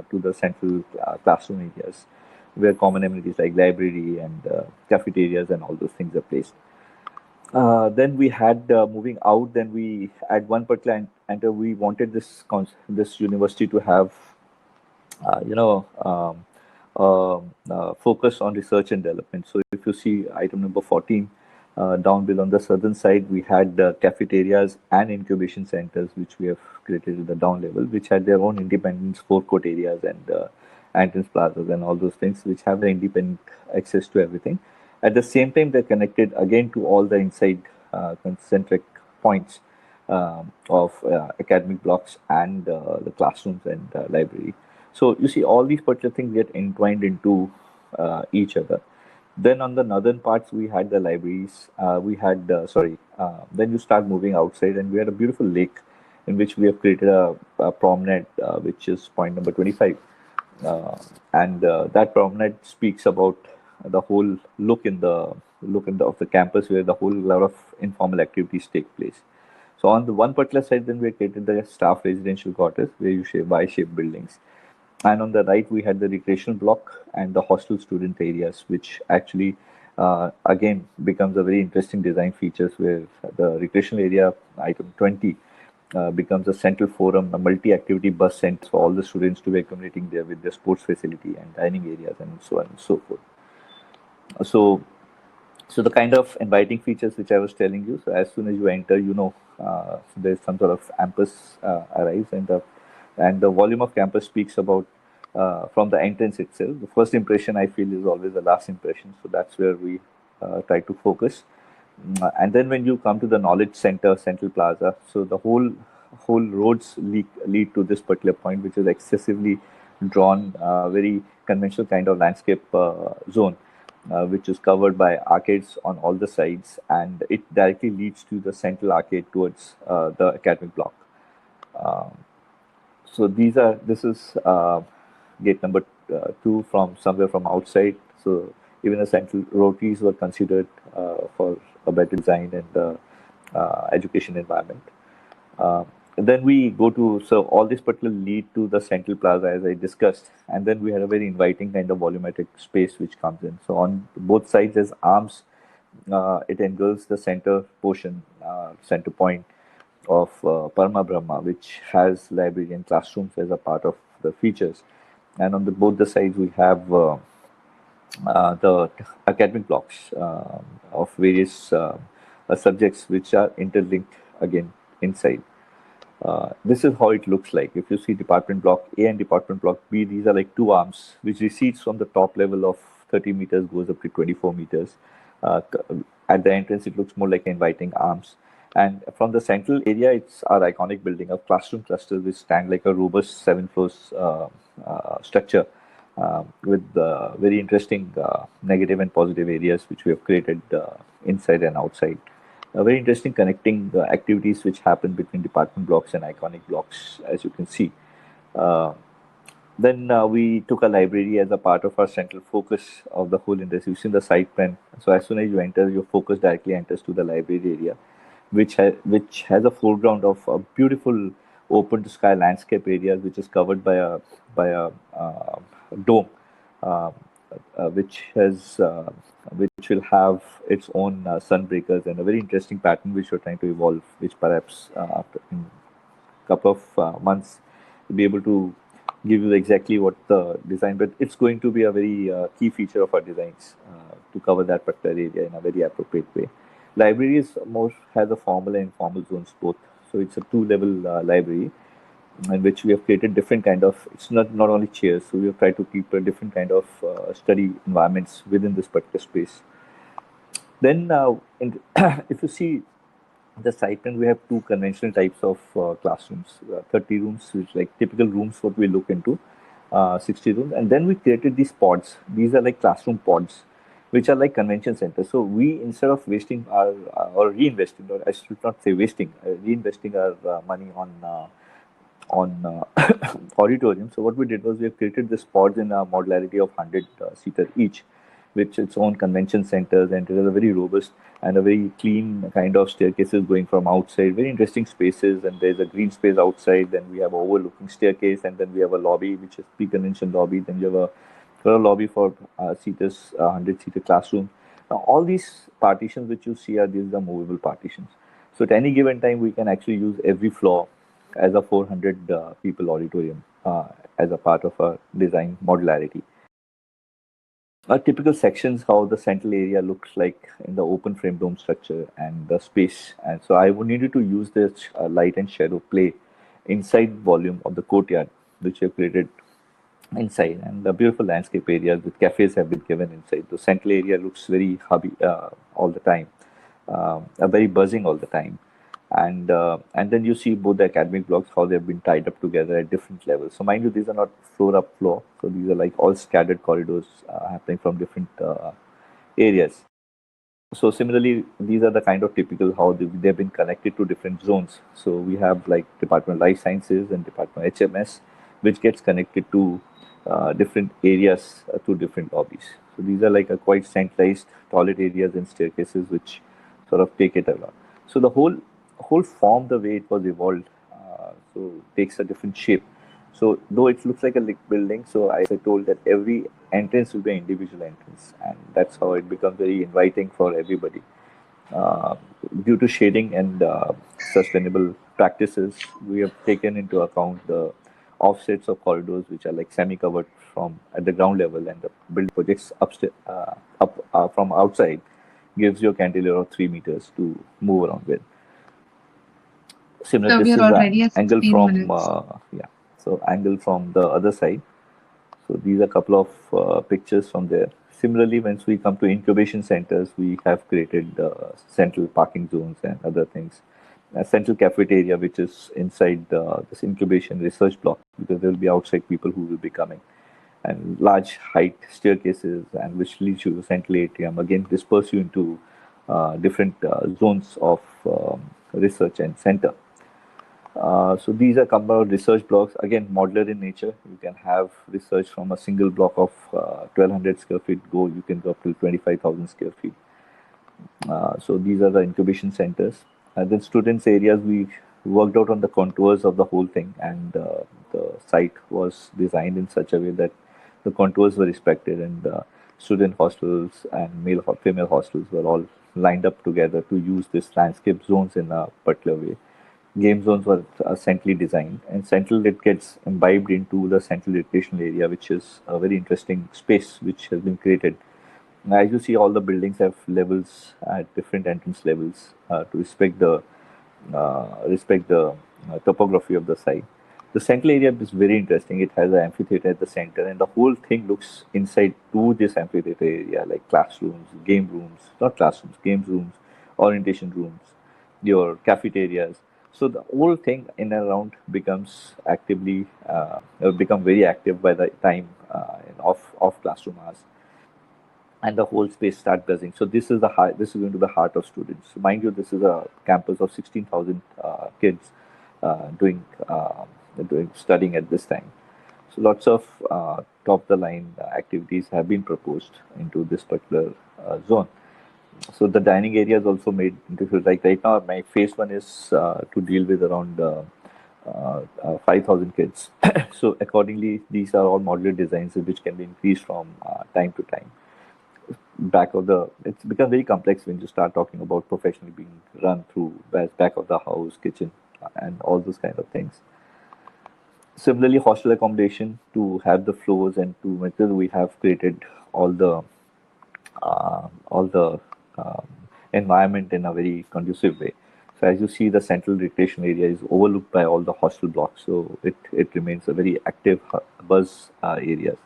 to the central classroom areas, where common amenities like library and cafeterias and all those things are placed. Then we had moving out. Then we at one particular enter we wanted this university to have focus on research and development. So if you see item number 14 down below on the southern side, we had cafeterias and incubation centers, which we have created at the down level, which had their own independent forecourt areas and entrance plazas and all those things, which have the independent access to everything. At the same time, they're connected again to all the inside concentric points of academic blocks and the classrooms and library. So you see all these particular things get entwined into each other. Then on the northern parts, we had the libraries. Then you start moving outside, and we had a beautiful lake in which we have created a promenade, which is point number 25. And that promenade speaks about the whole look of the campus, where the whole lot of informal activities take place. So on the one particular side, then we created the staff residential quarters, where you share Y-shaped buildings. And on the right, we had the recreational block and the hostel student areas, which actually, again, becomes a very interesting design features, where the recreational area, item 20, becomes a central forum, a multi-activity bus center for all the students to be accommodating there with their sports facility and dining areas and so on and so forth. So the kind of inviting features which I was telling you, so as soon as you enter, there's some sort of campus arrives, and the volume of campus speaks about from the entrance itself. The first impression, I feel, is always the last impression. So that's where we try to focus. And then when you come to the knowledge center, Central Plaza, so the whole roads lead to this particular point, which is excessively drawn, very conventional kind of landscape zone, which is covered by arcades on all the sides, and it directly leads to the central arcade towards the academic block. So this is gate number 2 from somewhere from outside. So even the central rotaries were considered for a better design and education environment. Then we go to, so all this particular lead to the Central Plaza, as I discussed, and then we had a very inviting kind of volumetric space which comes in. So on both sides as arms, it engulfs the center portion, center point of Parama Brahma, which has library and classrooms as a part of the features. And on both the sides, we have the academic blocks of various subjects which are interlinked again inside. This is how it looks like. If you see department block A and department block B, these are like two arms which recedes from the top level of 30 meters, goes up to 24 meters. At the entrance, it looks more like inviting arms. And from the central area, it's our iconic building of classroom clusters, which stand like a robust 7 floors structure with very interesting negative and positive areas which we have created inside and outside. Very interesting connecting activities which happen between department blocks and iconic blocks, as you can see. Then we took a library as a part of our central focus of the whole industry. You've seen the site plan. So as soon as you enter, your focus directly enters to the library area, which has a foreground of a beautiful open to sky landscape area, which is covered by a dome, which will have its own sunbreakers and a very interesting pattern which we're trying to evolve, which perhaps after in a couple of months we'll be able to give you exactly what the design, but it's going to be a very key feature of our designs to cover that particular area in a very appropriate way. Libraries has a formal and informal zones both. So it's a 2-level library in which we have created different kind of, it's not only chairs, so we have tried to keep a different kind of study environments within this particular space. Then if you see the site plan, we have 2 conventional types of classrooms, 30 rooms, which like typical rooms what we look into, 60 rooms. And then we created these pods. These are like classroom pods, which are like convention centers. So we, instead of wasting our or reinvesting, or I should not say wasting, reinvesting our money on auditorium. So what we did was we have created this pods in a modularity of 100 seater each, with its own convention centers, and it is a very robust and a very clean kind of staircases going from outside. Very interesting spaces, and there's a green space outside. Then we have a overlooking staircase, and then we have a lobby which is pre-convention lobby. Then you have a lobby for seaters, 100-seater classroom. Now all these partitions which you see these are movable partitions. So at any given time we can actually use every floor as a 400 people auditorium as a part of our design modularity. Our typical sections, how the central area looks like in the open frame dome structure and the space. And so I needed to use this light and shadow play inside volume of the courtyard, which I've created inside, and the beautiful landscape areas with cafes have been given inside. The central area looks very hubby all the time, very buzzing all the time. And then you see both the academic blocks, how they've been tied up together at different levels. So mind you, these are not floor up floor. So these are like all scattered corridors happening from different areas. So similarly, these are the kind of typical how they've been connected to different zones. So we have like Department of Life Sciences and Department of HMS, which gets connected to different areas through different lobbies. So these are like a quite centralized toilet areas and staircases, which sort of take it along. So the whole form, the way it was evolved, so takes a different shape. So though it looks like a building, so I told that every entrance will be an individual entrance, and that's how it becomes very inviting for everybody. Due to shading and sustainable practices, we have taken into account the offsets of corridors, which are like semi-covered from at the ground level, and the building projects upstairs, from outside, gives you a cantilever of 3 meters to move around with. Similar, So this we is are already the at angle 16 from minutes. so angle from the other side. So these are a couple of pictures from there. Similarly, once we come to incubation centers, we have created central parking zones and other things. A central cafeteria, which is inside this incubation research block, because there will be outside people who will be coming, and large height staircases, and which leads you to central atrium. Again, disperse you into different zones of research and center. So these are combined research blocks, again modular in nature. You can have research from a single block of 1200 square feet you can go up to 25,000 square feet. So these are the incubation centers. And then students areas, we worked out on the contours of the whole thing, and the site was designed in such a way that the contours were respected, and student hostels and female hostels were all lined up together to use this landscape zones in a particular way. Game zones were centrally designed, and central it gets imbibed into the central recreational area, which is a very interesting space which has been created. Now, as you see, all the buildings have levels at different entrance levels to respect the topography of the site. The central area is very interesting. It has an amphitheater at the center, and the whole thing looks inside to this amphitheater area, like classrooms, game rooms, not classrooms, game rooms, orientation rooms, your cafeterias. So the whole thing in and around becomes become very active by the time off classroom hours, and the whole space start buzzing. So this is this is going to be the heart of students. So mind you, this is a campus of 16,000 kids studying at this time. So lots of top the line activities have been proposed into this particular zone. So the dining area is also made into, like right now my phase 1 is to deal with around 5,000 kids. So accordingly, these are all modular designs which can be increased from time to time. It's become very complex when you start talking about professionally being run through back of the house, kitchen, and all those kind of things. Similarly, hostel accommodation, to have the floors and to material, we have created all the environment in a very conducive way. So as you see, the central recreation area is overlooked by all the hostel blocks, so it remains a very active buzz areas.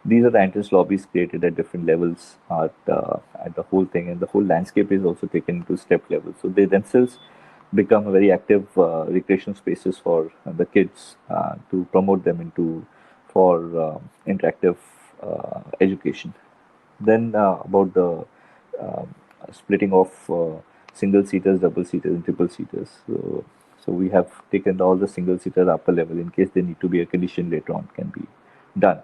These are the entrance lobbies created at different levels at the whole thing, and the whole landscape is also taken into step level. So they themselves become very active recreation spaces for the kids to promote them into for interactive education. Then about the splitting of single seaters, double seaters, and triple seaters. So we have taken all the single seater upper level in case they need to be air conditioned later on can be done.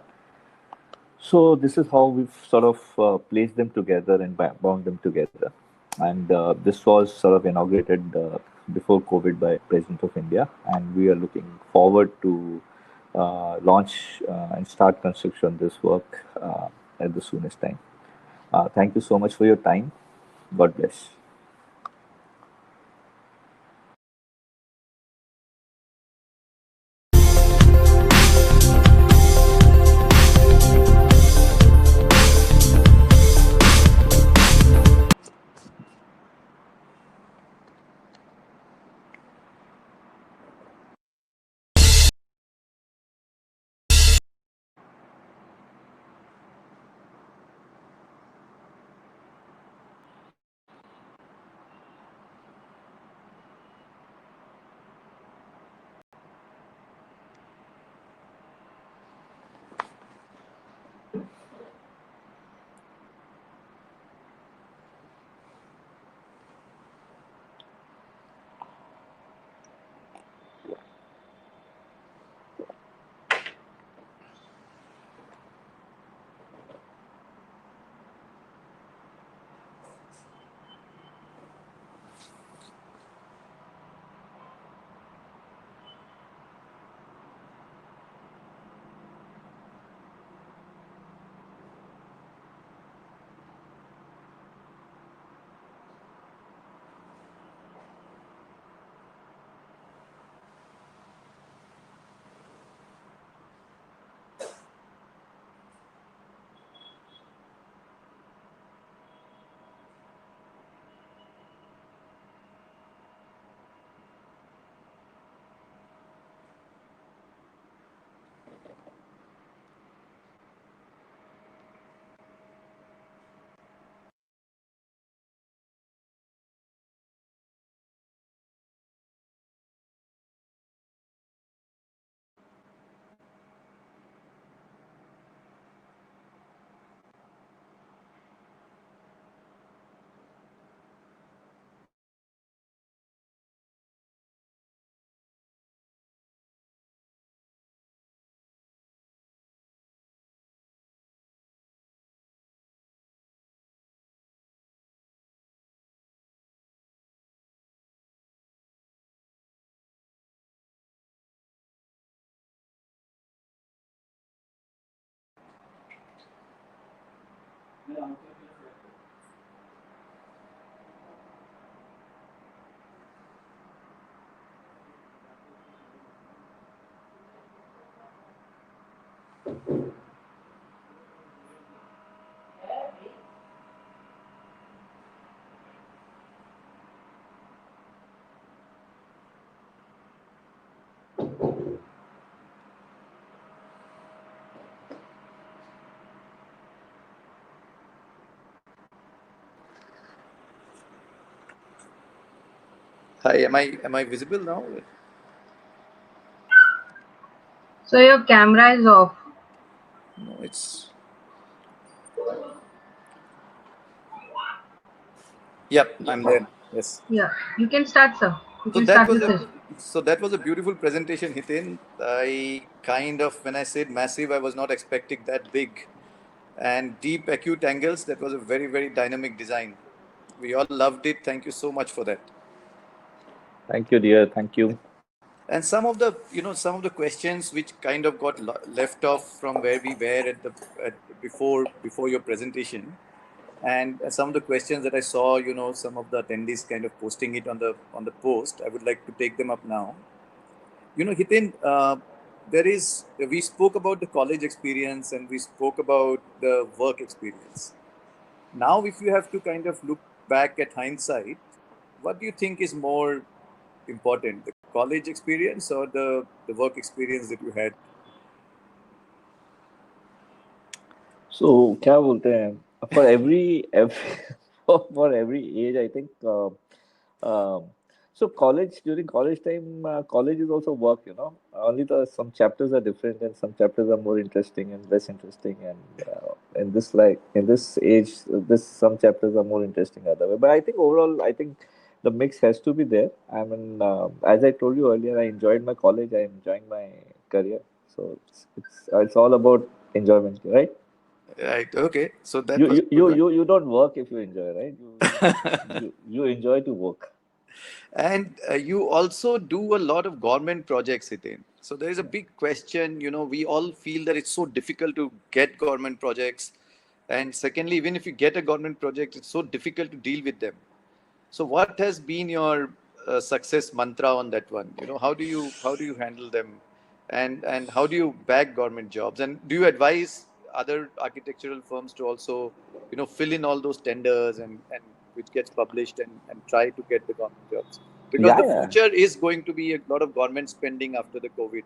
So this is how we've sort of placed them together and bound them together. And this was sort of inaugurated before COVID by President of India, and we are looking forward to launch and start construction of this work at the soonest time. Thank you so much for your time. God bless. Hi, am I visible now? So your camera is off. No, it's yep, I'm there. Yes. Yeah, you can start, sir. You So can that start was the a session. beautiful presentation, Hitin. I kind of, when I said massive, I was not expecting that big and deep acute angles. That was a very dynamic design. We all loved it. Thank you so much for that. Thank you, dear. Thank you. And some of the some of the questions which kind of got left off from where we were before your presentation, and some of the questions that I saw, some of the attendees kind of posting it on the post, I would like to take them up now. Hitin, we spoke about the college experience and we spoke about the work experience. Now, if you have to kind of look back at hindsight, what do you think is more important, the college experience or the work experience that you had? So क्या बोलते हैं for every for every age I think So during college time, college is also work, you know. Only some chapters are different and some chapters are more interesting and less interesting. And in this age, this some chapters are more interesting other way. But I think overall, I think the mix has to be there. I mean, as I told you earlier, I enjoyed my college. I'm enjoying my career. So it's all about enjoyment, right? Right. Okay. So that You was you a good you one. you, you don't work if you enjoy, right? You enjoy to work. And you also do a lot of government projects, Hiten. So there is a big question. We all feel that it's so difficult to get government projects. And secondly, even if you get a government project, it's so difficult to deal with them. So what has been your success mantra on that one? How do you handle them, and how do you bag government jobs? And do you advise other architectural firms to also fill in all those tenders and which gets published and try to get the government jobs? Because Yeah, the yeah. future is going to be a lot of government spending after the COVID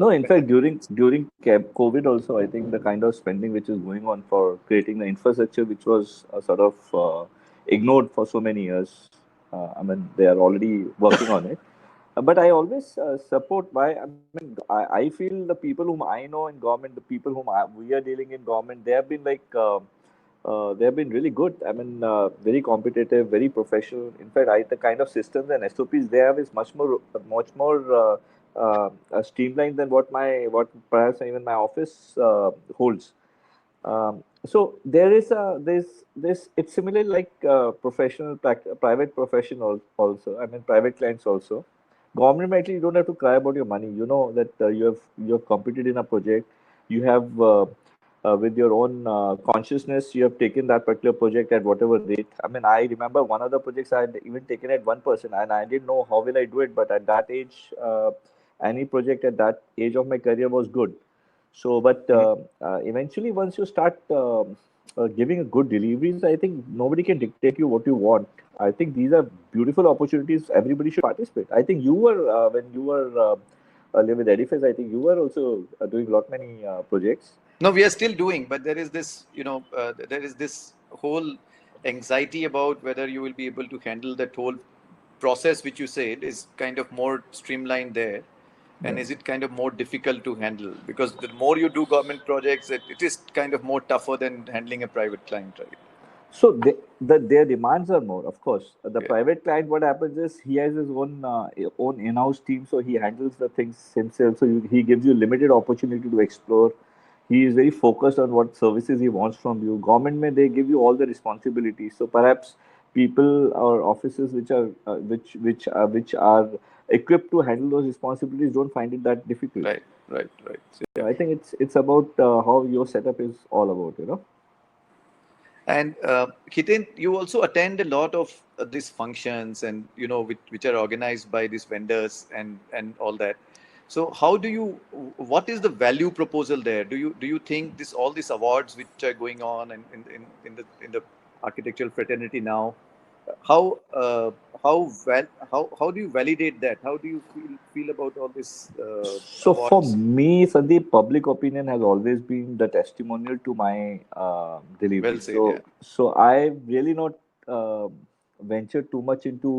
No, in fact, pandemic. during COVID also, I think the kind of spending which is going on for creating the infrastructure, which was sort of ignored for so many years. I mean, they are already working on it. But I always support I mean, I feel the people whom I know in government, the people we are dealing in government, they have been they have been really good. I mean, very competitive, very professional. In fact, the kind of systems and SOPs they have is much more streamlined than what perhaps even my office holds. So there is a this it's similar like private profession also. I mean, private clients also. Government actually you don't have to cry about your money. You know that you have competed in a project. You have with your own consciousness, you have taken that particular project at whatever rate. I mean, I remember one of the projects I had even taken at 1%, and I didn't know how will I do it. But at that age, any project at that age of my career was good. So, but eventually, once you start giving a good deliveries, I think nobody can dictate you what you want. I think these are beautiful opportunities. Everybody should participate. I think you were when you were earlier with Edifice. I think you were also doing a lot many projects. No, we are still doing, but there is this whole anxiety about whether you will be able to handle that whole process, which you said is kind of more streamlined there. And Yeah. is it kind of more difficult to handle? Because the more you do government projects, it is kind of more tougher than handling a private client, right? So their demands are more, of course. The Yeah. private client, what happens is he has his own in-house team, so he handles the things himself. So he gives you limited opportunity to explore. He is very focused on what services he wants from you. Government may they give you all the responsibilities. So perhaps people or offices which are equipped to handle those responsibilities don't find it that difficult. Right, right, right. So, So yeah. I think it's about how your setup is all about, you know. And Hiten, you also attend a lot of these functions, and which are organized by these vendors and all that. So how do you? What is the value proposal there? Do you think this all these awards which are going on and in the architectural fraternity now? How uh, how do you validate that? How do you feel about all these So for awards? me, Sandeep, public opinion has always been the testimonial to my Well delivery. said. Yeah. So I really not ventured too much into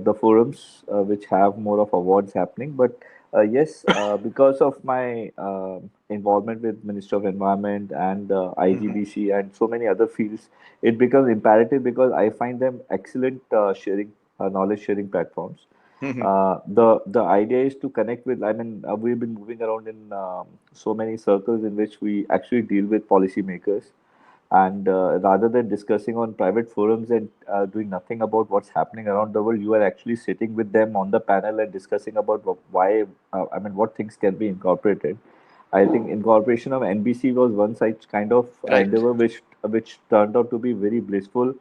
the forums which have more of awards happening. But yes, because of my involvement with Minister of Environment and Hmm. IGBC and so many other fields, it becomes imperative because I find them excellent sharing knowledge sharing platforms. Hmm. The idea is to connect with. I mean, we've been moving around in so many circles in which we actually deal with policymakers, and rather than discussing on private forums and doing nothing about what's happening around the world, you are actually sitting with them on the panel and discussing about why. I mean, what things can be incorporated. I think incorporation of NBC was one such kind of Right. endeavor which turned out to be very blissful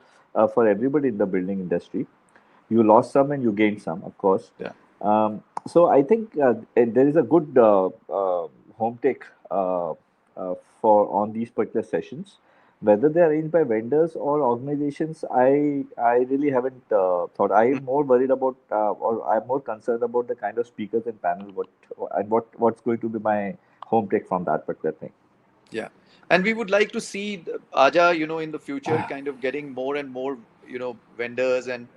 for everybody in the building industry. You lost some and you gained some, of course. Yeah. So I think there is a good home take for on these particular sessions. Whether they are arranged by vendors or organizations, I really haven't thought. I'm more worried about, or I'm more concerned about the kind of speakers and panel. What's going to be my home take from that particular thing. Yeah, and we would like to see Aja, in the future, kind of getting more and more, vendors and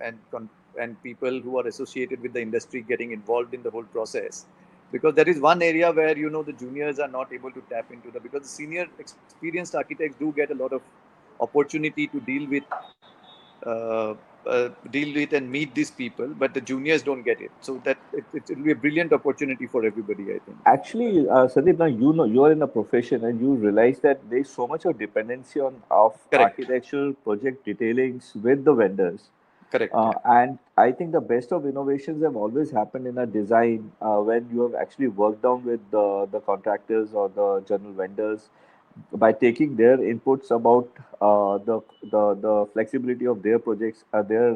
people who are associated with the industry getting involved in the whole process, because there is one area where the juniors are not able to tap into because the senior experienced architects do get a lot of opportunity to uh, deal with and meet these people, but the juniors don't get it. So that it will be a brilliant opportunity for everybody, I think. Actually, Sandeep, now you are in a profession and you realize that there's so much of dependency of Correct. architectural project detailings with the vendors. Correct. And I think the best of innovations have always happened in a design when you have actually worked down with the contractors or the general vendors by taking their inputs about the flexibility of their projects, their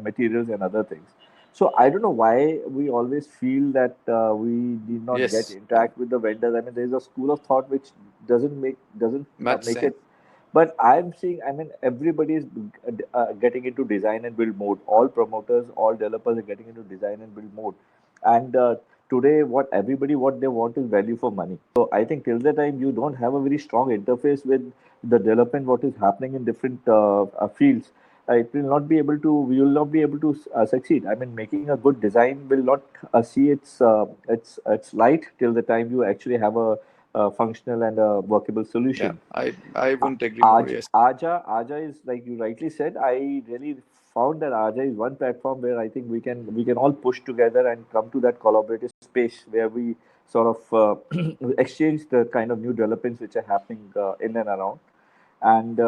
materials and other things. So I don't know why we always feel that we did not get Yes. interact with the vendors. I mean, there is a school of thought which doesn't Much make sense. it. But I'm seeing, I mean, everybody is getting into design and build mode. All promoters, all developers are getting into design and build mode. And today, what they want is value for money. So I think till the time you don't have a very strong interface with the development, what is happening in different fields, it will not be able to. We will not be able to succeed. I mean, making a good design will not see its light till the time you actually have a functional and a workable Yeah, solution. I wouldn't agree more. Yes. Aja is like you rightly said. I really found that Aja is one platform where I think we can all push together and come to that collaborative space where we sort of exchange the kind of new developments which are happening in and around. And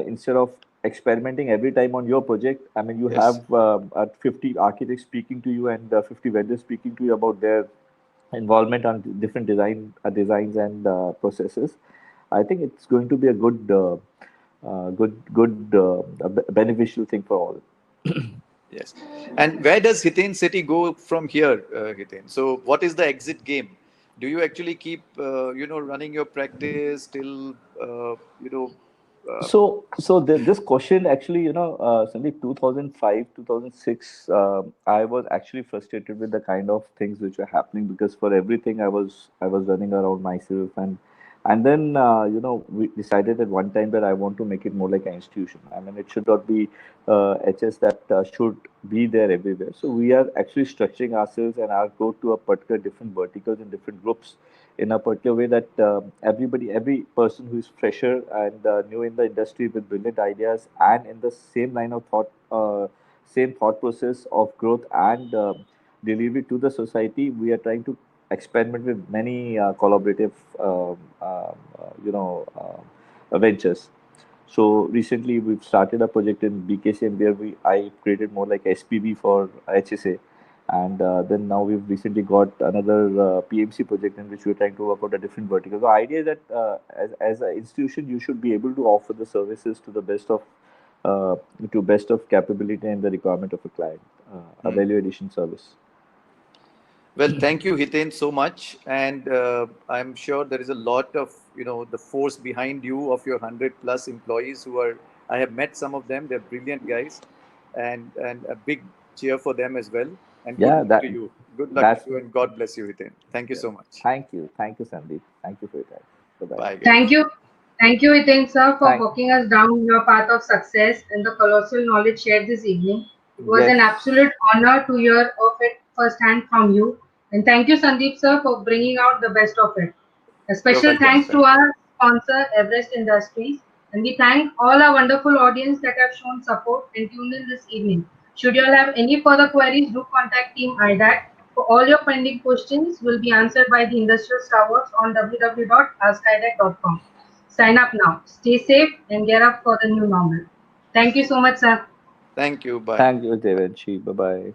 instead of experimenting every time on your project, I mean, you Yes. have 50 architects speaking to you and 50 vendors speaking to you about their involvement on different designs and processes. I think it's going to be a good beneficial thing for all. Yes. And where does Hiten City go from here, Hiten? So, what is the exit game? Do you actually keep, running your practice till, uh, This question actually, Sandeep, 2005, 2006, I was actually frustrated with the kind of things which were happening because for everything I was running around myself and then we decided at one time that I want to make it more like an institution. I mean, it should not be HS that should be there everywhere. So we are actually structuring ourselves and our growth to a particular different verticals and different groups in a particular way that every person who is fresher and new in the industry with brilliant ideas and in the same line of thought, same thought process of growth and delivery to the society, we are trying to experiment with many collaborative, ventures. So recently we've started a project in BKCM where I created more like SPV for HSA, and then now we've recently got another PMC project in which we're trying to work out a different vertical. The idea is that as an institution, you should be able to offer the services to the best of capability and the requirement of a client, a value addition service. well, thank you, Hiten, so much. And I'm sure there is a lot of, the force behind you of your 100+ employees I have met some of them. They're brilliant guys. And a big cheer for them as well. And good Yeah, luck to you. Good luck to that's you and God bless you, Hiten. Thank you so much. thank you, Sandeep. Thank you for your time. Bye bye. Bye, guys. Thank you. Thank you, Hiten sir, for Thank- walking us down your path of success and the colossal knowledge shared this evening. It was an Yes. absolute honor to hear of it firsthand from you. And thank you, Sandeep sir, for bringing out the best of it. A You're special welcome. thanks to our sponsor, Everest Industries. And we thank all our wonderful audience that have shown support and tuned in this evening. Should you all have any further queries, do contact Team IDAC. For all your pending questions will be answered by the industrial stars on www.askidac.com. Sign up now. Stay safe and gear up for the new normal. Thank you so much, sir. Thank you. Bye. Thank you, Devanshi. Bye bye.